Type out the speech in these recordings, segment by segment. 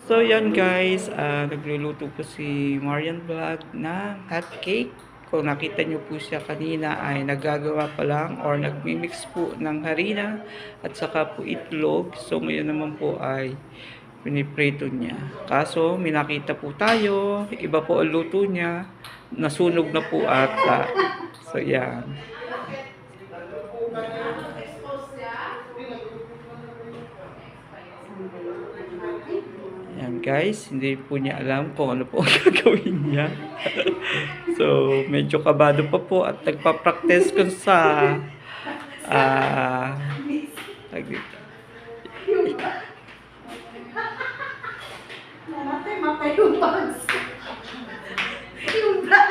So yan guys, nagluluto po si Marian Vlog ng hot cake. Kung nakita nyo po siya kanina ay naggagawa pa lang or nagmimix po ng harina at saka po itlog. So ngayon naman po ay piniprito niya. Kaso may nakita po tayo, iba po ang luto niya, nasunog na po ata. So yan. Ayan guys, hindi po niya alam kung ano po ang gagawin niya. So, medyo kabado pa po at nagpa-practice ko sa tag dito. Matay yung bags. Yung vlog.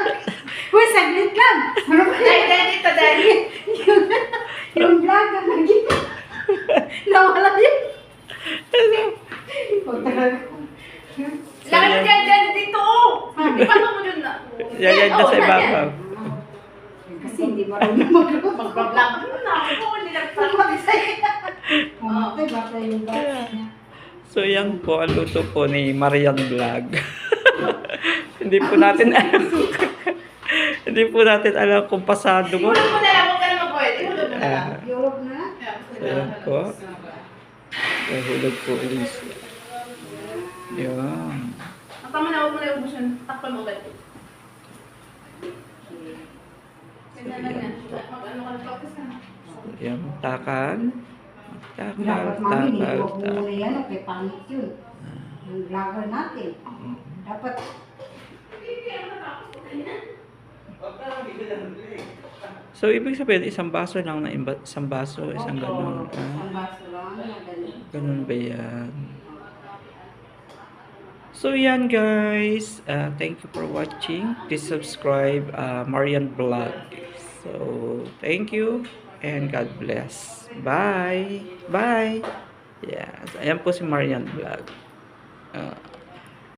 Uy, saglit lang. Ano ba dito, Daddy? Yung vlog ang naging. Nawala yun. O, talaga. Lagi dyan dito! Ipatong mo dyan na. Yan na sa ibabaw. Kasi hindi ba rin mag-vlog. Mag-vlog mo na ako. Nilagpan ko. Matay, matay yung bags niya. So yan po ang luto po ni Marian Vlog. Hindi po natin alam. Hindi po natin alam kung pasado mo. Ihulog mo na lang. Huwag ka na mag-wait. Ihulog mo na lang. Europe na. So yan po. Nahulog po ulit siya. Yan. Tama na. Huwag mo na yung ubus yun. Takpan mo ulit. Ganda na yan. Mag-ano ka na. Practice ka na. Yan. Takan. Takal, Dapat mami, takal, huwag mo takal. muna yan. Okay, pangit yun. Yung vlogger natin. Dapat So, ibig sabihin, isang baso lang na isang baso, isang ganun. Isang baso lang. Madali. Ganun ba yan? So, yan guys. Thank you for watching. Please subscribe Marian Vlog. So, thank you and God bless. Bye! Bye! Yes. Ayan po si Marian Vlog.